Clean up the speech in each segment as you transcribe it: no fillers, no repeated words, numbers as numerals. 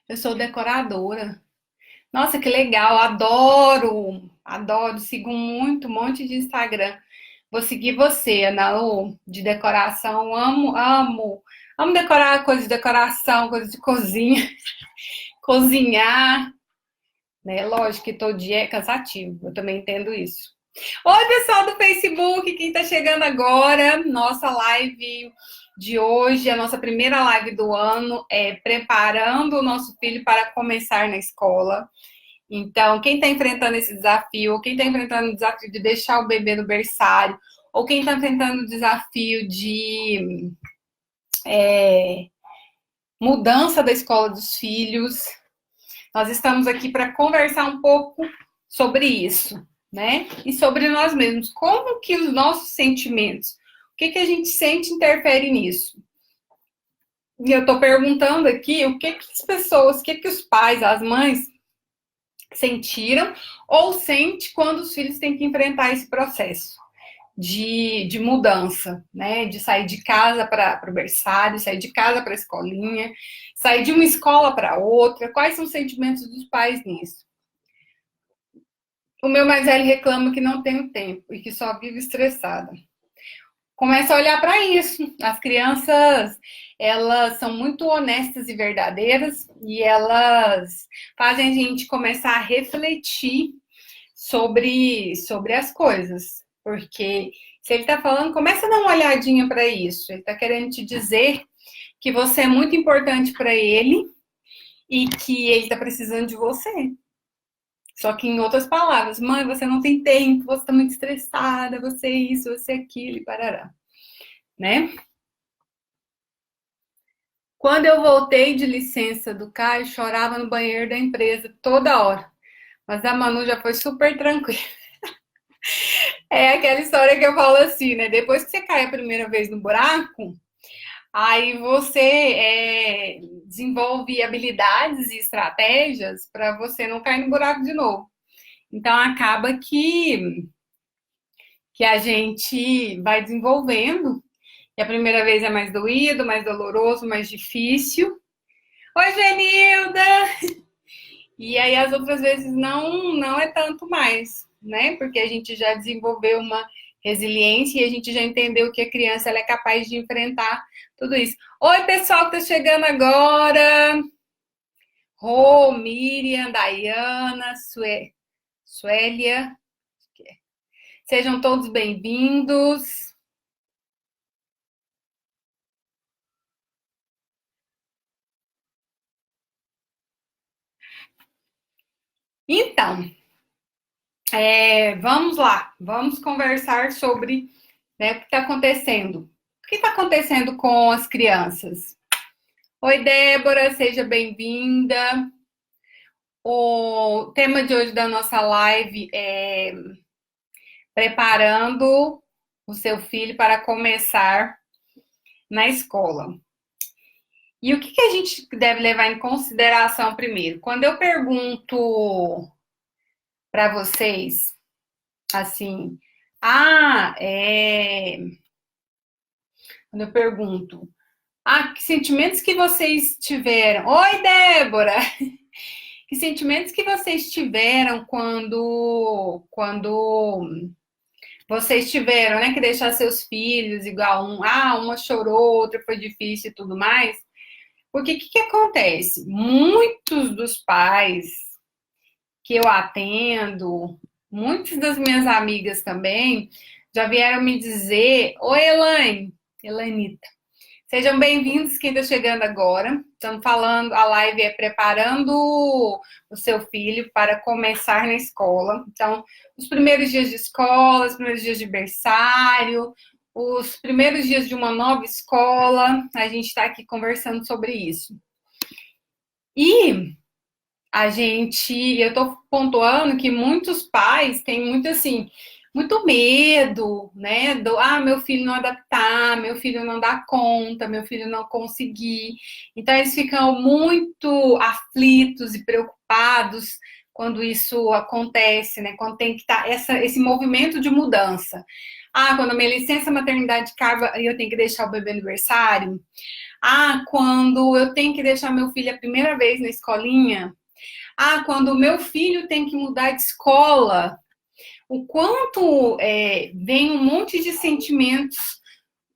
Eu sou decoradora. Nossa, que legal, adoro, adoro, sigo muito, um monte de Instagram. Vou seguir você, Ana Lu, de decoração, amo, amo. Amo decorar coisas de decoração, coisas de cozinha, cozinhar, né? Lógico que todo dia é cansativo, eu também entendo isso. Oi, pessoal do Facebook, quem tá chegando agora, nossa live de hoje, a nossa primeira live do ano é preparando o nosso filho para começar na escola. Então, quem está enfrentando esse desafio, ou quem está enfrentando o desafio de deixar o bebê no berçário, ou quem está enfrentando o desafio de mudança da escola dos filhos, nós estamos aqui para conversar um pouco sobre isso, né? E sobre nós mesmos. Como que os nossos sentimentos, o que a gente sente interfere nisso? E eu estou perguntando aqui o que as pessoas, o que os pais, as mães sentiram ou sente quando os filhos têm que enfrentar esse processo de mudança, né? De sair de casa para o berçário, sair de casa para a escolinha, sair de uma escola para outra. Quais são os sentimentos dos pais nisso? O meu mais velho reclama que não tem tempo e que só vive estressada. Começa a olhar para isso. As crianças, elas são muito honestas e verdadeiras e elas fazem a gente começar a refletir sobre as coisas. Porque se ele está falando, começa a dar uma olhadinha para isso. Ele está querendo te dizer que você é muito importante para ele e que ele está precisando de você. Só que em outras palavras, mãe, você não tem tempo, você está muito estressada, você isso, você aquilo e parará, né? Quando eu voltei de licença do Caio, chorava no banheiro da empresa toda hora. Mas a Manu já foi super tranquila. É aquela história que eu falo assim, né? Depois que você cai a primeira vez no buraco, aí você desenvolve habilidades e estratégias para você não cair no buraco de novo. Então acaba que a gente vai desenvolvendo. E a primeira vez é mais doído, mais doloroso, mais difícil. Oi, Genilda! E aí as outras vezes não é tanto mais, né? Porque a gente já desenvolveu uma resiliência e a gente já entendeu que a criança ela é capaz de enfrentar tudo isso. Oi, pessoal que está chegando agora. Rô, Miriam, Dayana, Suélia. Sejam todos bem-vindos. Então, vamos lá, vamos conversar sobre, né, o que está acontecendo. O que está acontecendo com as crianças? Oi, Débora, seja bem-vinda. O tema de hoje da nossa live é preparando o seu filho para começar na escola. E o que a gente deve levar em consideração primeiro? Quando eu pergunto para vocês, assim, quando eu pergunto, que sentimentos que vocês tiveram? Oi, Débora! Que sentimentos que vocês tiveram quando vocês tiveram, né, que deixar seus filhos igual uma chorou, outra foi difícil e tudo mais? Porque o que acontece? Muitos dos pais que eu atendo, muitas das minhas amigas também, já vieram me dizer, oi, Elanita, sejam bem-vindos quem está chegando agora. Estamos falando, a live é preparando o seu filho para começar na escola. Então, os primeiros dias de escola, os primeiros dias de berçário, os primeiros dias de uma nova escola, a gente está aqui conversando sobre isso. E eu estou pontuando que muitos pais têm muito assim, muito medo, né? Meu filho não adaptar, meu filho não dar conta, meu filho não conseguir. Então, eles ficam muito aflitos e preocupados quando isso acontece, né? Quando tem que estar esse movimento de mudança. Ah, quando a minha licença maternidade acaba e eu tenho que deixar o bebê no berçário. Ah, quando eu tenho que deixar meu filho a primeira vez na escolinha. Ah, quando o meu filho tem que mudar de escola. O quanto vem um monte de sentimentos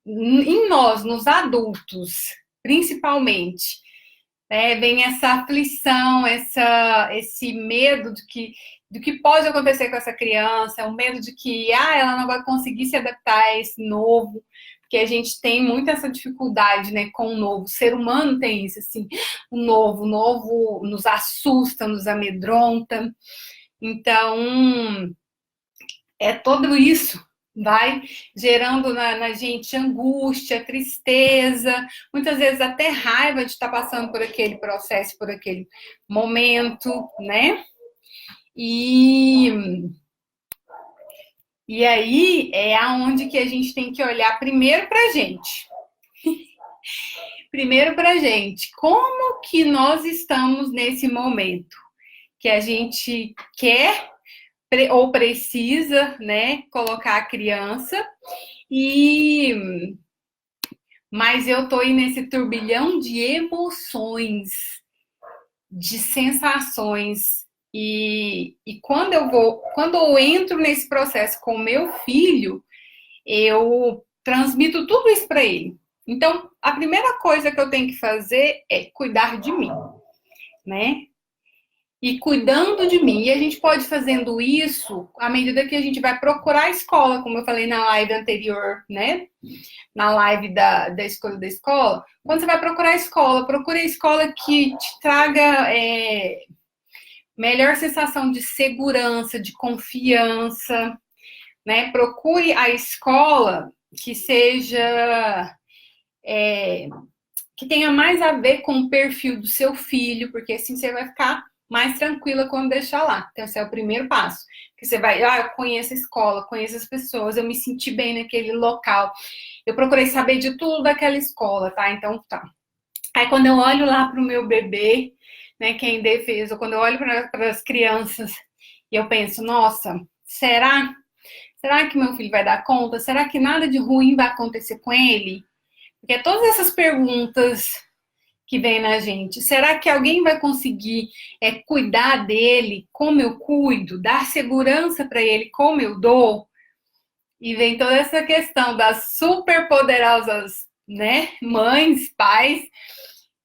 em nós, nos adultos, principalmente. Vem essa aflição, esse medo do que pode acontecer com essa criança, o medo de que ela não vai conseguir se adaptar a esse novo, porque a gente tem muito essa dificuldade, né, com o novo. O ser humano tem isso, assim, o novo nos assusta, nos amedronta. Então, tudo isso vai gerando na gente angústia, tristeza, muitas vezes até raiva de estar passando por aquele processo, por aquele momento, né? E aí é aonde que a gente tem que olhar primeiro pra gente. Primeiro pra gente, como que nós estamos nesse momento? Que a gente quer ou precisa, né, colocar a criança mas eu tô aí nesse turbilhão de emoções, de sensações. E quando eu entro nesse processo com o meu filho, eu transmito tudo isso para ele. Então, a primeira coisa que eu tenho que fazer é cuidar de mim, né? E cuidando de mim. E a gente pode fazendo isso à medida que a gente vai procurar a escola, como eu falei na live anterior, né? Na live da escolha da escola. Quando você vai procurar a escola, procure a escola que te traga melhor sensação de segurança, de confiança, né? Procure a escola que seja que tenha mais a ver com o perfil do seu filho, porque assim você vai ficar mais tranquila quando deixar lá. Então, esse é o primeiro passo. Que você vai, eu conheço a escola, conheço as pessoas, eu me senti bem naquele local. Eu procurei saber de tudo daquela escola, tá? Então, tá. Aí, quando eu olho lá para o meu bebê, né, que é indefeso, quando eu olho para as crianças e eu penso, nossa, será? Será que meu filho vai dar conta? Será que nada de ruim vai acontecer com ele? Porque todas essas perguntas que vem na gente. Será que alguém vai conseguir cuidar dele como eu cuido, dar segurança para ele como eu dou? E vem toda essa questão das superpoderosas, né, mães, pais,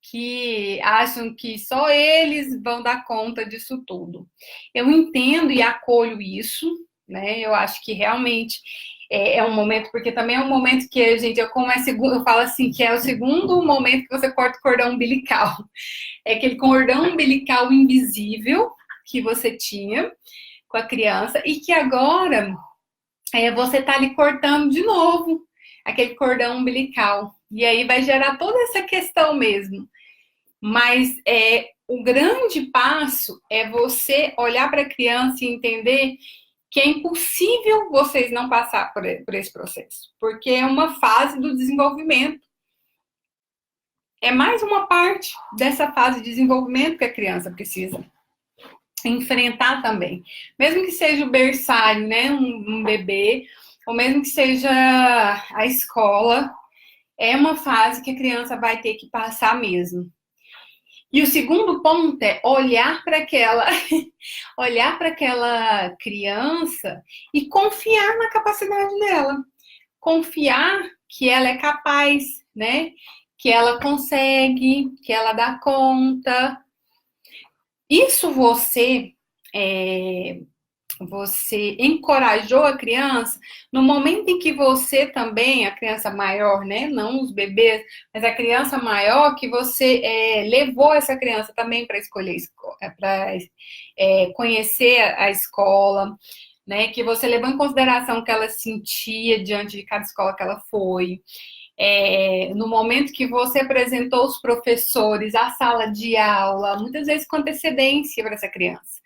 que acham que só eles vão dar conta disso tudo. Eu entendo e acolho isso, né? Eu acho que realmente é um momento, porque também é um momento que a gente, eu falo assim, que é o segundo momento que você corta o cordão umbilical. É aquele cordão umbilical invisível que você tinha com a criança e que agora você está ali cortando de novo aquele cordão umbilical. E aí vai gerar toda essa questão mesmo. Mas o grande passo é você olhar para a criança e entender que é impossível vocês não passar por esse processo, porque é uma fase do desenvolvimento. É mais uma parte dessa fase de desenvolvimento que a criança precisa enfrentar também. Mesmo que seja o berçário, né, um bebê, ou mesmo que seja a escola, é uma fase que a criança vai ter que passar mesmo. E o segundo ponto é olhar para olhar para aquela criança e confiar na capacidade dela. Confiar que ela é capaz, né? Que ela consegue, que ela dá conta. Isso você encorajou a criança no momento em que você também, a criança maior, né? Não os bebês, mas a criança maior, que você levou essa criança também para escolher, para conhecer a escola, né? Que você levou em consideração o que ela sentia diante de cada escola que ela foi. No momento que você apresentou os professores, a sala de aula, muitas vezes com antecedência para essa criança.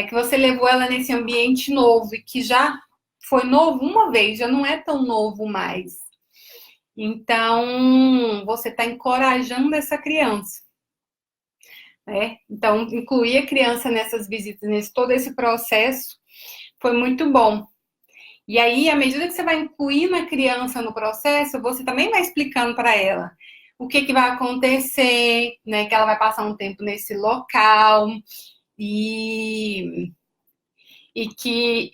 Que você levou ela nesse ambiente novo e que já foi novo uma vez, já não é tão novo mais. Então, você está encorajando essa criança. Né? Então, incluir a criança nessas visitas, nesse todo esse processo, foi muito bom. E aí, à medida que você vai incluindo a criança no processo, você também vai explicando para ela o que vai acontecer, né? Que ela vai passar um tempo nesse local e, e que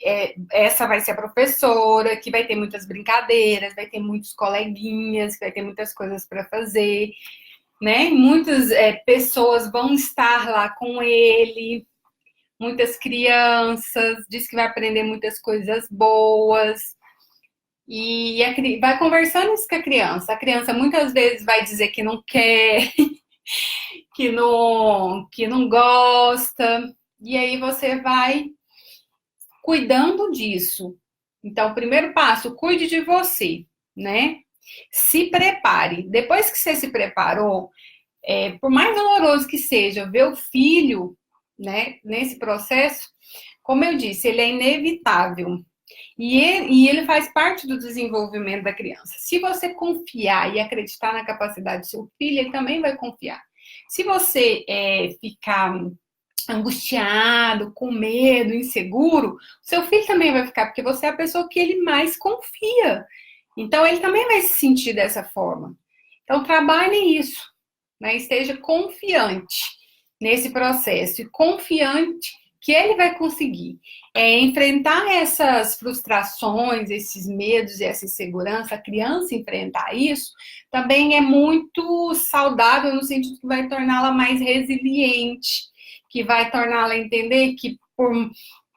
essa vai ser a professora, que vai ter muitas brincadeiras, vai ter muitos coleguinhas, vai ter muitas coisas para fazer, né? Muitas pessoas vão estar lá com ele, muitas crianças, diz que vai aprender muitas coisas boas. E vai conversando isso com a criança. A criança muitas vezes vai dizer que não quer, que não gosta. E aí você vai cuidando disso. Então, o primeiro passo, cuide de você, né? Se prepare. Depois que você se preparou, por mais doloroso que seja, ver o filho, né, nesse processo, como eu disse, ele é inevitável. E ele faz parte do desenvolvimento da criança. Se você confiar e acreditar na capacidade do seu filho, ele também vai confiar. Se você ficar angustiado, com medo, inseguro, seu filho também vai ficar, porque você é a pessoa que ele mais confia. Então, ele também vai se sentir dessa forma. Então, trabalhe isso, né? Esteja confiante nesse processo e confiante que ele vai conseguir enfrentar essas frustrações, esses medos e essa insegurança. A criança enfrentar isso também é muito saudável no sentido que vai torná-la mais resiliente, que vai torná-la entender que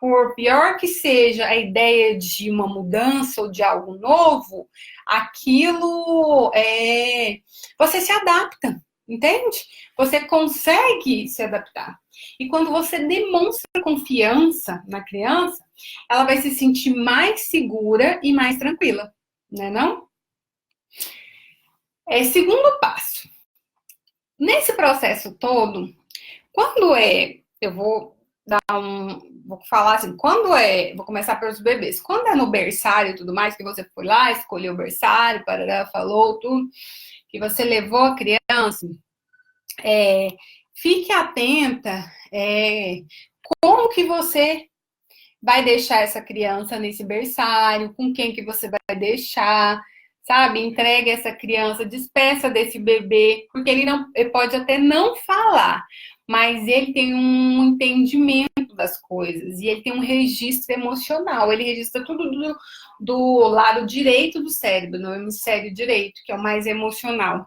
por pior que seja a ideia de uma mudança ou de algo novo, aquilo você se adapta, entende? Você consegue se adaptar. E quando você demonstra confiança na criança, ela vai se sentir mais segura e mais tranquila, né não? Segundo passo. Nesse processo todo, eu vou vou falar assim, vou começar pelos bebês. Quando é no berçário e tudo mais, que você foi lá, escolheu o berçário, parará, falou tudo, que você levou a criança, fique atenta como que você vai deixar essa criança nesse berçário, com quem que você vai deixar, sabe? Entregue essa criança, despeça desse bebê, porque ele pode até não falar, mas ele tem um entendimento das coisas e ele tem um registro emocional. Ele registra tudo do lado direito do cérebro, no hemisfério direito, que é o mais emocional.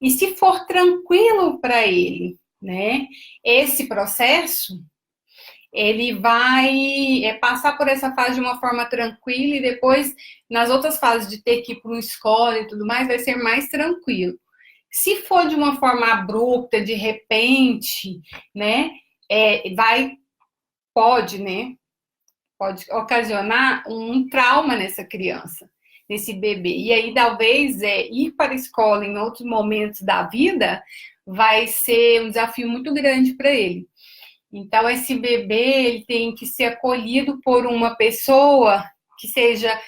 E se for tranquilo para ele, né, esse processo, ele vai passar por essa fase de uma forma tranquila e depois, nas outras fases de ter que ir para uma escola e tudo mais, vai ser mais tranquilo. Se for de uma forma abrupta, de repente, né, pode ocasionar um trauma nessa criança, nesse bebê. E aí, talvez, ir para a escola em outros momentos da vida vai ser um desafio muito grande para ele. Então, esse bebê ele tem que ser acolhido por uma pessoa que seja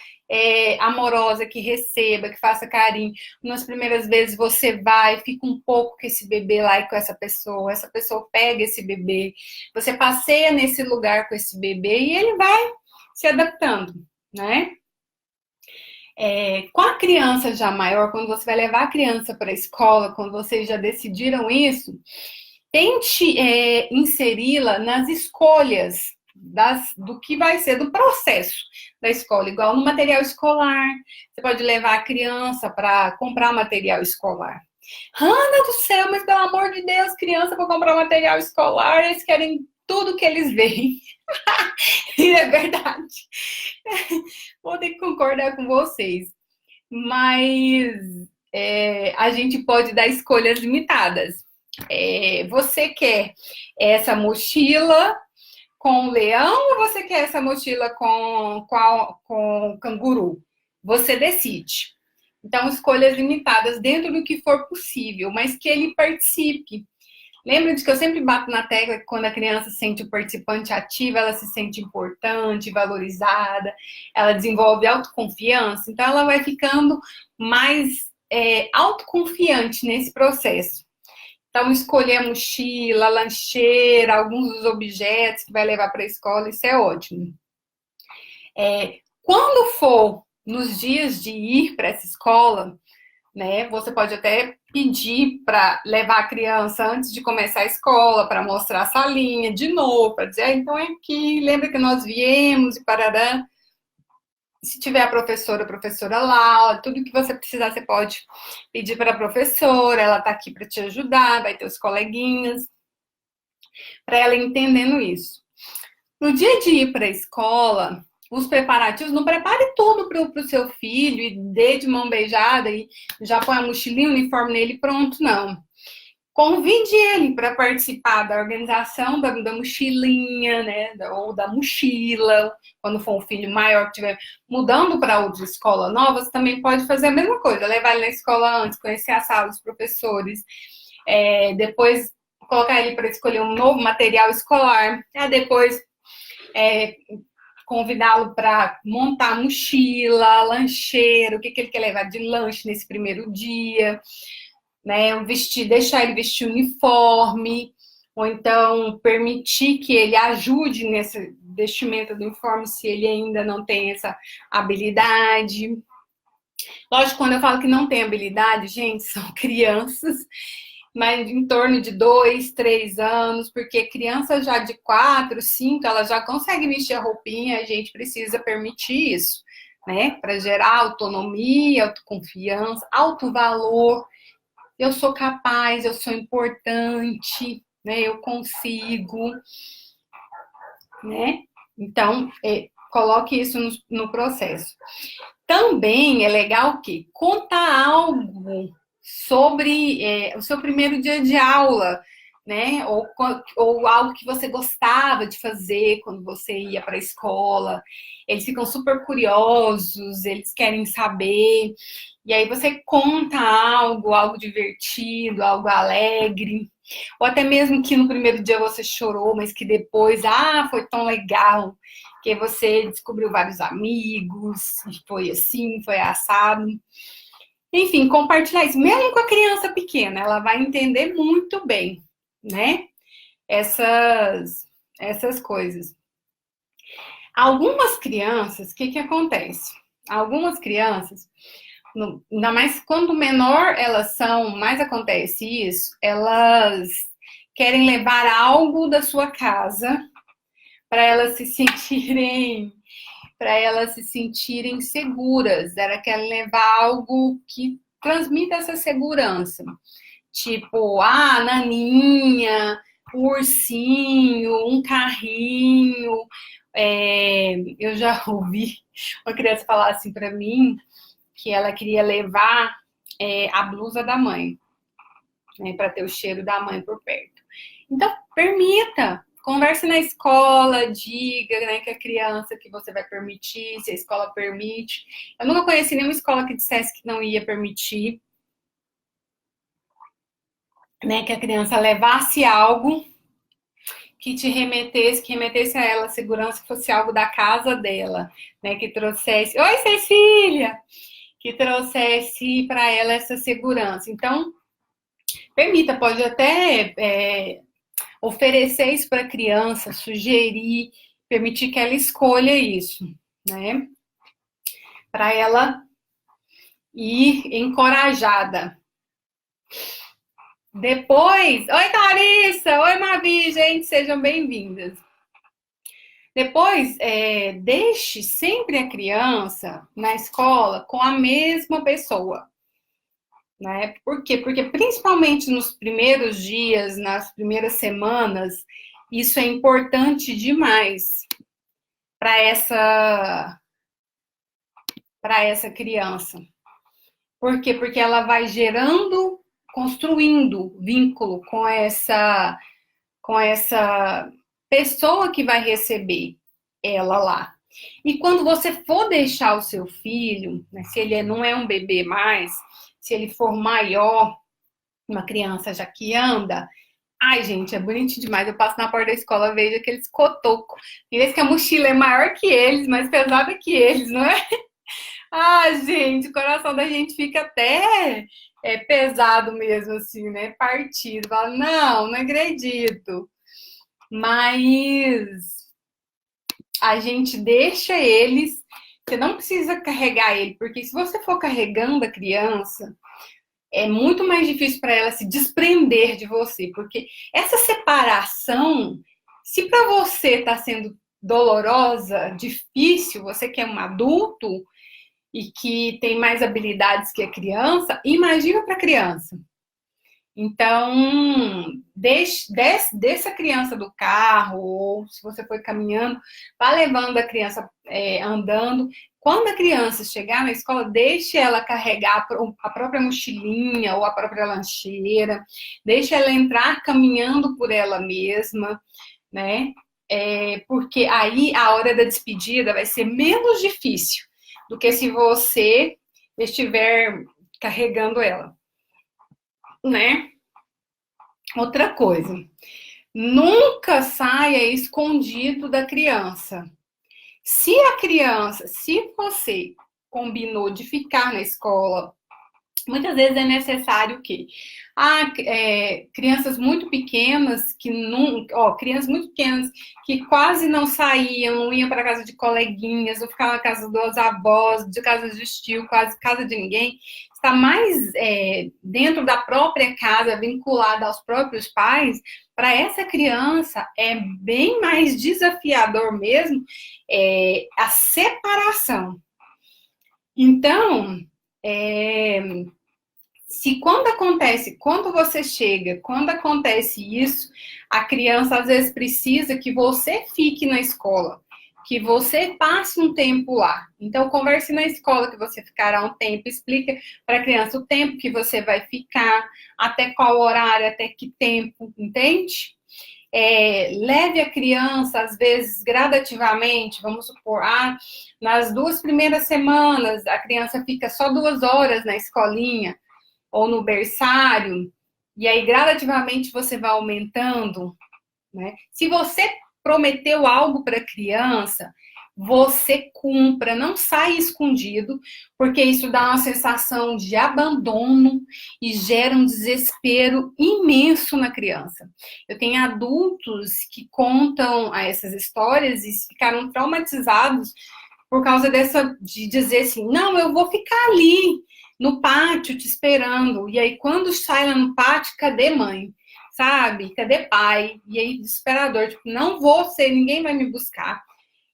amorosa, que receba, que faça carinho. Nas primeiras vezes você vai, fica um pouco com esse bebê lá e com essa pessoa pega esse bebê, você passeia nesse lugar com esse bebê e ele vai se adaptando, né? Com a criança já maior, quando você vai levar a criança para a escola, quando vocês já decidiram isso, tente inseri-la nas escolhas do que vai ser do processo da escola, igual no material escolar. Você pode levar a criança para comprar material escolar. Ana do céu, mas pelo amor de Deus, criança para comprar material escolar, eles querem tudo que eles veem. E é verdade. Vou ter que concordar com vocês. Mas a gente pode dar escolhas limitadas. Você quer essa mochila com leão ou você quer essa mochila com canguru? Você decide. Então, escolhas limitadas dentro do que for possível, mas que ele participe. Lembra de que eu sempre bato na tecla que quando a criança se sente o participante ativo, ela se sente importante, valorizada, ela desenvolve autoconfiança, então ela vai ficando mais autoconfiante nesse processo. Então, escolher a mochila, a lancheira, alguns dos objetos que vai levar para a escola, isso é ótimo. Quando for nos dias de ir para essa escola, né, você pode até pedir para levar a criança antes de começar a escola, para mostrar a salinha de novo, para dizer, então é aqui, lembra que nós viemos e parará. Se tiver a professora lá, tudo que você precisar, você pode pedir para a professora, ela está aqui para te ajudar, vai ter os coleguinhas, para ela entendendo isso. No dia de ir para a escola, os preparativos, não prepare tudo para o seu filho e dê de mão beijada e já põe a mochilinha, o uniforme nele pronto, não. Convide ele para participar da organização da mochilinha, né? Ou da mochila. Quando for um filho maior que estiver mudando para outra escola nova, você também pode fazer a mesma coisa. Levar ele na escola antes, conhecer a sala dos professores. Depois colocar ele para escolher um novo material escolar. Depois convidá-lo para montar mochila, lancheiro, o que ele quer levar de lanche nesse primeiro dia. Né, deixar ele vestir uniforme, ou então permitir que ele ajude nesse vestimento do uniforme se ele ainda não tem essa habilidade. Lógico, quando eu falo que não tem habilidade, gente, são crianças, mas em torno de 2, 3 anos, porque criança já de 4, 5, ela já consegue vestir a roupinha, a gente precisa permitir isso, né, para gerar autonomia, autoconfiança, alto valor. Eu sou capaz, eu sou importante, né? Eu consigo, né? Então, coloque isso no processo. Também é legal que contar algo sobre o seu primeiro dia de aula, né? Ou algo que você gostava de fazer quando você ia para a escola. Eles ficam super curiosos, eles querem saber. E aí você conta algo divertido, algo alegre. Ou até mesmo que no primeiro dia você chorou, mas que depois, foi tão legal, que você descobriu vários amigos, foi assim, foi assado. Enfim, compartilhar isso, mesmo com a criança pequena, ela vai entender muito bem, né? Essas coisas. Algumas crianças, o que acontece? Algumas crianças, ainda mais quando menor elas são, mais acontece isso, elas querem levar algo da sua casa para elas se sentirem seguras. Elas querem levar algo que transmita essa segurança. Tipo, naninha, um ursinho, um carrinho. Eu já ouvi uma criança falar assim para mim que ela queria levar a blusa da mãe, né, para ter o cheiro da mãe por perto. Então, permita. Converse na escola, diga, né, que a criança que você vai permitir, se a escola permite. Eu nunca conheci nenhuma escola que dissesse que não ia permitir, né, que a criança levasse algo que remetesse a ela a segurança, que fosse algo da casa dela, né, que trouxesse... Oi, Cecília! Que trouxesse para ela essa segurança. Então, permita, pode até oferecer isso para a criança, sugerir, permitir que ela escolha isso, né? Para ela ir encorajada. Depois, oi Clarissa, oi Mavi, gente, sejam bem-vindas. Depois, deixe sempre a criança na escola com a mesma pessoa. Né? Por quê? Porque principalmente nos primeiros dias, nas primeiras semanas, isso é importante demais para essa criança. Por quê? Porque ela vai construindo vínculo com essa pessoa que vai receber ela lá. E quando você for deixar o seu filho, né, se ele não é um bebê mais, se ele for maior, uma criança já que anda, ai, gente, é bonitinho demais. Eu passo na porta da escola, vejo aqueles cotocos. Tem vezes que a mochila é maior que eles, mais pesada que eles, não é? Gente, o coração da gente fica até pesado mesmo, assim, né? Partido. Fala, não acredito. Mas a gente deixa eles Você não precisa carregar ele, porque se você for carregando a criança, é muito mais difícil para ela se desprender de você, porque essa separação, se para você está sendo dolorosa, difícil, você que é um adulto e que tem mais habilidades que a criança, imagina para a criança. Então, desce a criança do carro, ou se você for caminhando, vá levando a criança andando. Quando a criança chegar na escola, deixe ela carregar a própria mochilinha ou a própria lancheira, deixe ela entrar caminhando por ela mesma, né? Porque aí a hora da despedida vai ser menos difícil do que se você estiver carregando ela, né? Outra coisa, nunca saia escondido da criança. Se você combinou de ficar na escola, muitas vezes é necessário o quê? Crianças muito pequenas crianças muito pequenas que quase não saíam, não iam para casa de coleguinhas, ou ficavam na casa dos avós, de casa de tio, quase casa de ninguém, está mais dentro da própria casa, vinculada aos próprios pais. Para essa criança é bem mais desafiador mesmo a separação. Então, quando você chega, quando acontece isso, a criança às vezes precisa que você fique na escola, que você passe um tempo lá. Então, converse na escola que você ficará um tempo, explica para a criança o tempo que você vai ficar, até qual horário, até que tempo, entende? Leve a criança, às vezes, gradativamente, vamos supor, nas 2 primeiras semanas, a criança fica só 2 horas na escolinha, ou no berçário, e aí gradativamente você vai aumentando, né? Se você prometeu algo para a criança, você cumpra, não saia escondido, porque isso dá uma sensação de abandono e gera um desespero imenso na criança. Eu tenho adultos que contam essas histórias e ficaram traumatizados por causa de dizer assim, não, eu vou ficar ali, no pátio te esperando. E aí, quando sai lá no pátio, cadê mãe? Sabe? Cadê pai? E aí, desesperador, tipo, não vou ser, ninguém vai me buscar.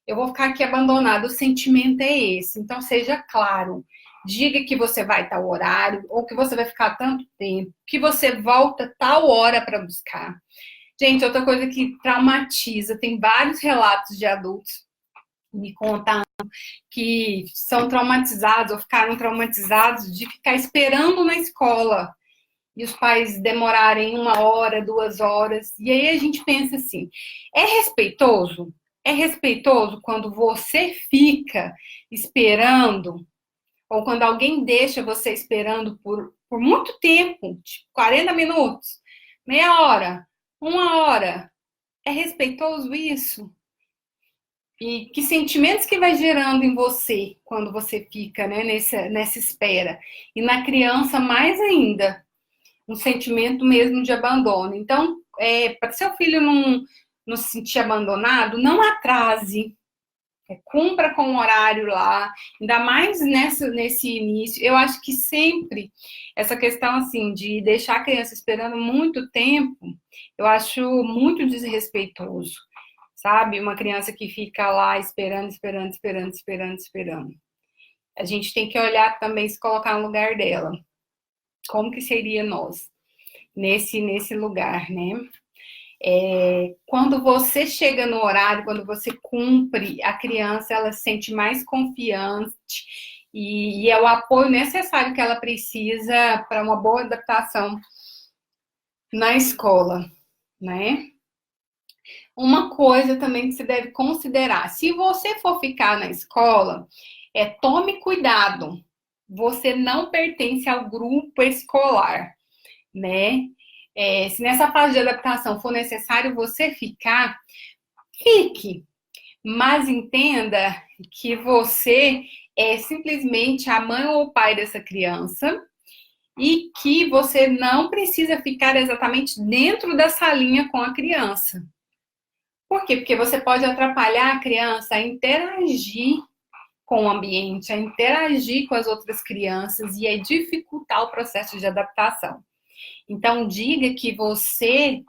Eu vou ficar aqui abandonado. O sentimento é esse. Então, seja claro. Diga que você vai tal horário, ou que você vai ficar tanto tempo, que você volta tal hora para buscar. Gente, outra coisa que traumatiza, tem vários relatos de adultos me contando que são traumatizados ou ficaram traumatizados de ficar esperando na escola e os pais demorarem 1 hora, 2 horas. E aí a gente pensa assim, é respeitoso? É respeitoso quando você fica esperando ou quando alguém deixa você esperando por muito tempo, tipo 40 minutos, meia hora, 1 hora? É respeitoso isso? E que sentimentos que vai gerando em você quando você fica, né, nessa espera? E na criança, mais ainda, um sentimento mesmo de abandono. Então, para seu filho não se sentir abandonado, não atrase. Cumpra com o horário lá, ainda mais nesse início. Eu acho que sempre essa questão assim de deixar a criança esperando muito tempo, eu acho muito desrespeitoso. Sabe? Uma criança que fica lá esperando. A gente tem que olhar também, se colocar no lugar dela. Como que seria nós nesse lugar, né? Quando você chega no horário, quando você cumpre, a criança ela se sente mais confiante e é o apoio necessário que ela precisa para uma boa adaptação na escola, né? Uma coisa também que você deve considerar, se você for ficar na escola, tome cuidado. Você não pertence ao grupo escolar, né? Se nessa fase de adaptação for necessário você ficar, fique. Mas entenda que você é simplesmente a mãe ou o pai dessa criança e que você não precisa ficar exatamente dentro da salinha com a criança. Por quê? Porque você pode atrapalhar a criança a interagir com o ambiente, a interagir com as outras crianças e a dificultar o processo de adaptação. Então, diga que você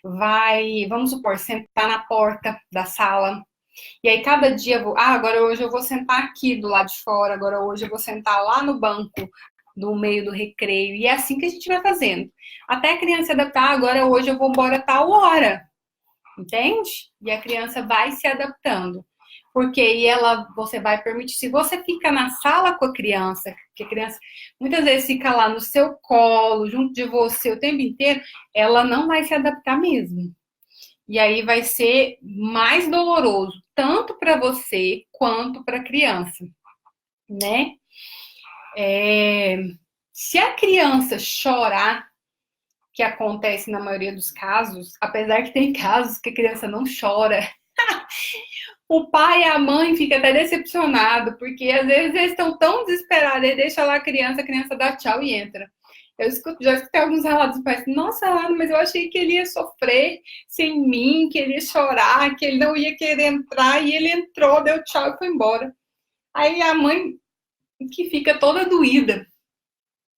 vai, vamos supor, sentar na porta da sala, e aí cada dia eu vou, agora hoje eu vou sentar aqui do lado de fora, agora hoje eu vou sentar lá no banco no meio do recreio, e é assim que a gente vai fazendo. Até a criança se adaptar, agora hoje eu vou embora tal hora, entende? E a criança vai se adaptando. Porque aí você vai permitir, se você fica na sala com a criança, que a criança muitas vezes fica lá no seu colo, junto de você o tempo inteiro, ela não vai se adaptar mesmo. E aí vai ser mais doloroso, tanto para você quanto para a criança, né? Se a criança chorar, que acontece na maioria dos casos, apesar que tem casos que a criança não chora, o pai e a mãe ficam até decepcionados, porque às vezes eles estão tão desesperados, e deixa lá a criança dá tchau e entra. Já escutei alguns relatos do pai assim, nossa, Ana, mas eu achei que ele ia sofrer sem mim, que ele ia chorar, que ele não ia querer entrar, e ele entrou, deu tchau e foi embora. Aí a mãe que fica toda doída,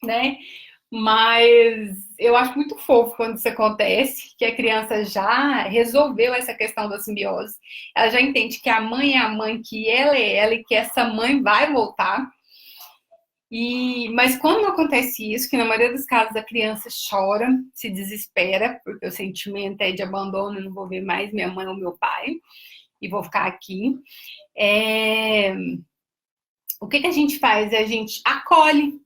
né? Mas eu acho muito fofo quando isso acontece, que a criança já resolveu essa questão da simbiose. Ela já entende que a mãe é a mãe, que ela é ela e que essa mãe vai voltar. Mas quando acontece isso, que na maioria dos casos a criança chora, se desespera, porque o sentimento é de abandono, não vou ver mais minha mãe ou meu pai, e vou ficar aqui. O que a gente faz? A gente acolhe,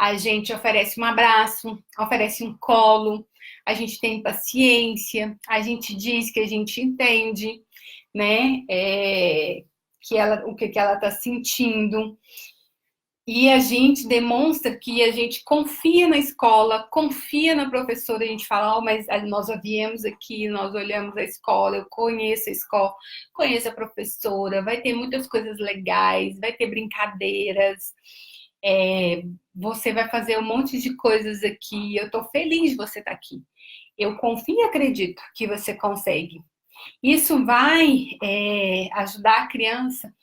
a gente oferece um abraço, oferece um colo, a gente tem paciência, a gente diz que a gente entende, né? O que ela está sentindo. E a gente demonstra que a gente confia na escola, confia na professora. A gente fala, mas nós viemos aqui, nós olhamos a escola, eu conheço a escola, conheço a professora, vai ter muitas coisas legais, vai ter brincadeiras. Você vai fazer um monte de coisas aqui, eu tô feliz de você estar aqui. Eu confio e acredito que você consegue. Isso vai ajudar a criança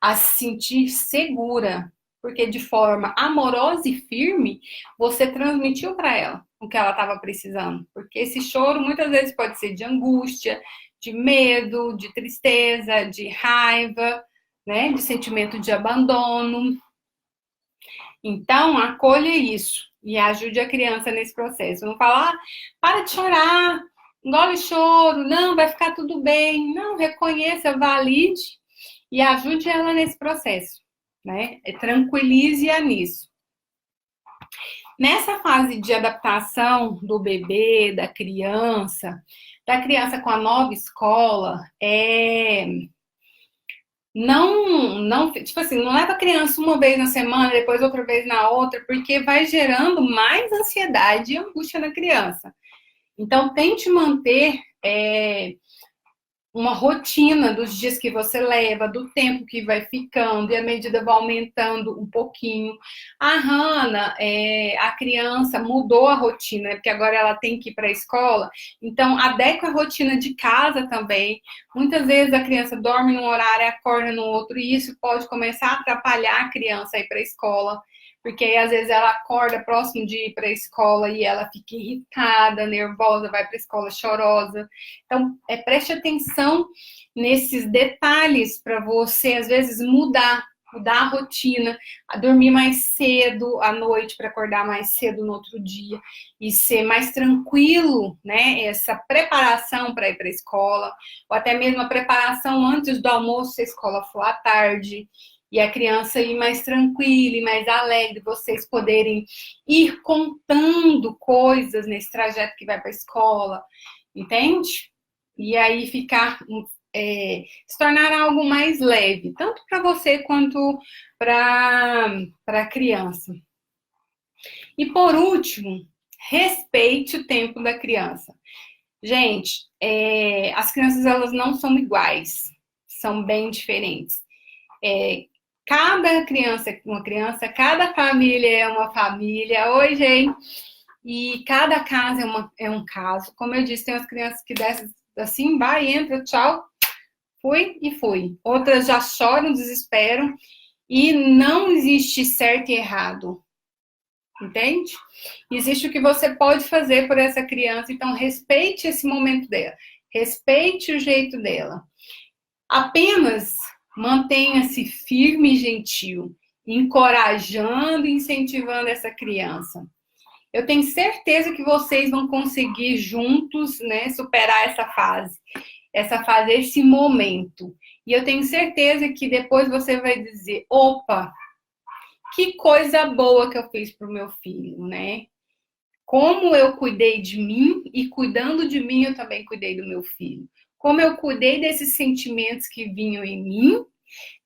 a se sentir segura, porque de forma amorosa e firme, você transmitiu para ela o que ela estava precisando. Porque esse choro muitas vezes pode ser de angústia, de medo, de tristeza, de raiva, né, de sentimento de abandono. Então, acolha isso e ajude a criança nesse processo. Não falar, para de chorar, engole o choro, não, vai ficar tudo bem. Não, reconheça, valide e ajude ela nesse processo, né? Tranquilize-a nisso. Nessa fase de adaptação do bebê, da criança com a nova escola, não, tipo assim, não leva a criança uma vez na semana, depois outra vez na outra, porque vai gerando mais ansiedade e angústia na criança. Então, tente manter uma rotina dos dias que você leva, do tempo que vai ficando, e a medida vai aumentando um pouquinho. A Hannah, a criança mudou a rotina, porque agora ela tem que ir para a escola, então adequa a rotina de casa também. Muitas vezes a criança dorme num horário, acorda no outro, e isso pode começar a atrapalhar a criança a ir para a escola, porque aí às vezes ela acorda próximo de ir para a escola e ela fica irritada, nervosa, vai para a escola chorosa. Então, preste atenção nesses detalhes para você, às vezes, mudar a rotina, a dormir mais cedo à noite para acordar mais cedo no outro dia e ser mais tranquilo, né? Essa preparação para ir para a escola, ou até mesmo a preparação antes do almoço, se a escola for à tarde, e a criança ir mais tranquila e mais alegre, vocês poderem ir contando coisas nesse trajeto que vai para a escola, entende? E aí se tornar algo mais leve, tanto para você quanto para a criança. E por último, respeite o tempo da criança. Gente, as crianças elas não são iguais, são bem diferentes. Cada criança é uma criança, cada família é uma família. Oi, gente! E cada casa é um caso. Como eu disse, tem as crianças que descem assim, vai, entra, tchau, fui e fui. Outras já choram, desesperam. E não existe certo e errado, entende? Existe o que você pode fazer por essa criança, então respeite esse momento dela, respeite o jeito dela. Apenas mantenha-se firme e gentil, encorajando e incentivando essa criança. Eu tenho certeza que vocês vão conseguir juntos, né, superar essa fase, esse momento. E eu tenho certeza que depois você vai dizer, opa, que coisa boa que eu fiz para o meu filho, né? Como eu cuidei de mim e cuidando de mim eu também cuidei do meu filho. Como eu cuidei desses sentimentos que vinham em mim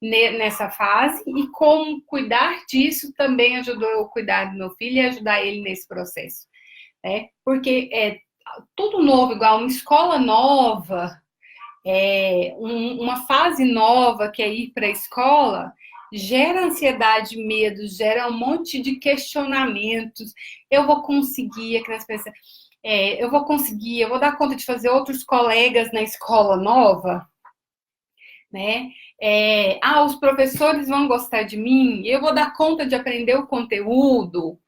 nessa fase e como cuidar disso também ajudou eu a cuidar do meu filho e ajudar ele nesse processo, né? Porque é tudo novo, igual uma escola nova, uma fase nova que é ir para a escola, gera ansiedade, medo, gera um monte de questionamentos. Eu vou conseguir, aquelas pessoas, eu vou conseguir, eu vou dar conta de fazer outros colegas na escola nova, né? Os professores vão gostar de mim, eu vou dar conta de aprender o conteúdo.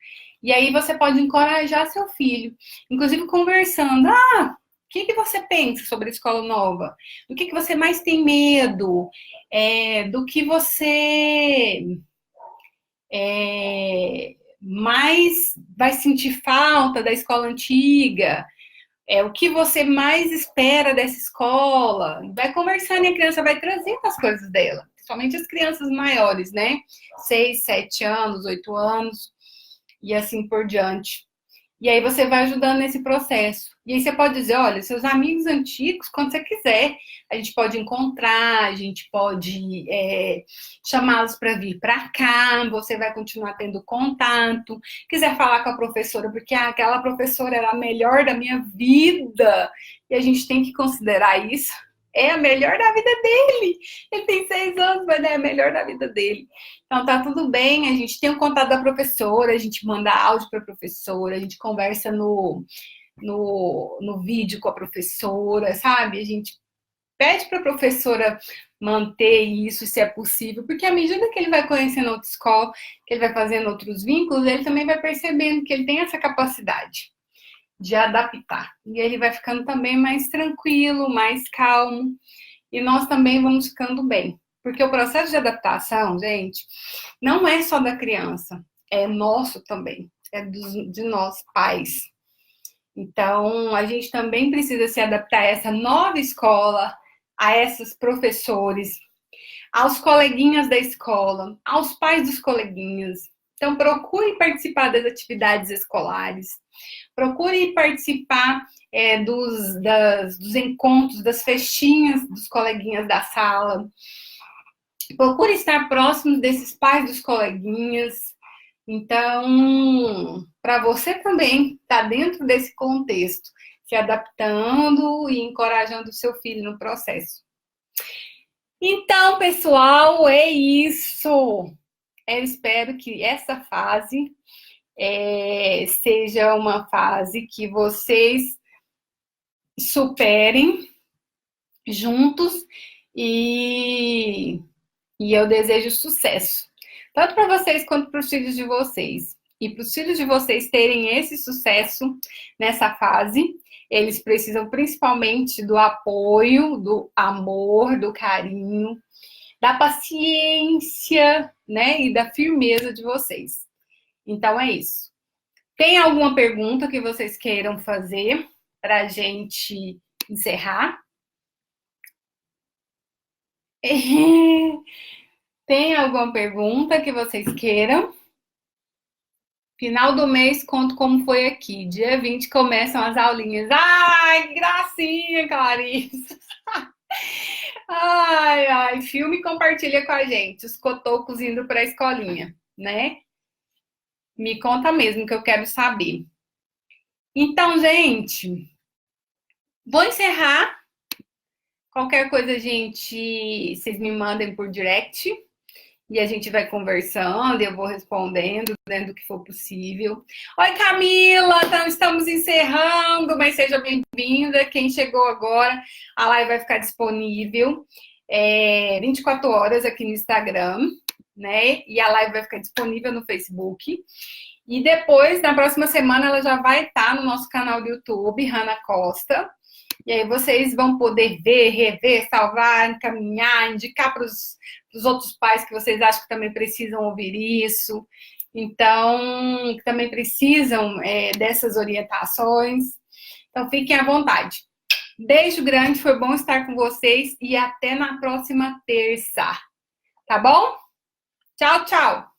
E aí você pode encorajar seu filho, inclusive conversando. O que você pensa sobre a escola nova? Do que você mais tem medo? Do que você mais vai sentir falta da escola antiga? O que você mais espera dessa escola? Vai conversando e a criança vai trazendo as coisas dela. Principalmente as crianças maiores, né? 6, 7 anos, 8 anos e assim por diante. E aí você vai ajudando nesse processo. E aí você pode dizer, olha, seus amigos antigos, quando você quiser, a gente pode encontrar, a gente pode chamá-los para vir para cá, você vai continuar tendo contato. Quiser falar com a professora, porque aquela professora era a melhor da minha vida, e a gente tem que considerar isso. É a melhor da vida dele. Ele tem 6 anos, mas é a melhor da vida dele. Então tá tudo bem, a gente tem o contato da professora, a gente manda áudio para a professora, a gente conversa no vídeo com a professora, sabe? A gente pede para a professora manter isso, se é possível, porque à medida que ele vai conhecendo outra escola, que ele vai fazendo outros vínculos, ele também vai percebendo que ele tem essa capacidade de adaptar. E ele vai ficando também mais tranquilo, mais calmo, e nós também vamos ficando bem. Porque o processo de adaptação, gente, não é só da criança, é nosso também, de nós pais. Então, a gente também precisa se adaptar a essa nova escola, a esses professores, aos coleguinhas da escola, aos pais dos coleguinhas. Então, procure participar das atividades escolares, procure participar dos encontros, das festinhas dos coleguinhas da sala. Procure estar próximo desses pais dos coleguinhas. Então, para você também estar dentro desse contexto, se adaptando e encorajando o seu filho no processo. Então, pessoal, é isso. Eu espero que essa fase seja uma fase que vocês superem juntos e eu desejo sucesso, tanto para vocês quanto para os filhos de vocês. E para os filhos de vocês terem esse sucesso nessa fase, eles precisam principalmente do apoio, do amor, do carinho, da paciência, né? E da firmeza de vocês. Então é isso. Tem alguma pergunta que vocês queiram fazer para a gente encerrar? Tem alguma pergunta que vocês queiram? Final do mês, conto como foi aqui. Dia 20 começam as aulinhas. Ai, que gracinha, Clarice. Ai, filme compartilha com a gente. Os cotocos indo para a escolinha, né? Me conta mesmo que eu quero saber. Então, gente, vou encerrar. Qualquer coisa, gente, vocês me mandem por direct. E a gente vai conversando, e eu vou respondendo dentro do que for possível. Oi, Camila! Então, estamos encerrando, mas seja bem-vinda. Quem chegou agora, a live vai ficar disponível 24 horas aqui no Instagram. né? E a live vai ficar disponível no Facebook. E depois, na próxima semana, ela já vai estar no nosso canal do YouTube, Hanna Costa. E aí vocês vão poder ver, rever, salvar, encaminhar, indicar para os outros pais que vocês acham que também precisam ouvir isso. Então, que também precisam dessas orientações. Então, fiquem à vontade. Beijo grande, foi bom estar com vocês e até na próxima terça. Tá bom? Tchau, tchau!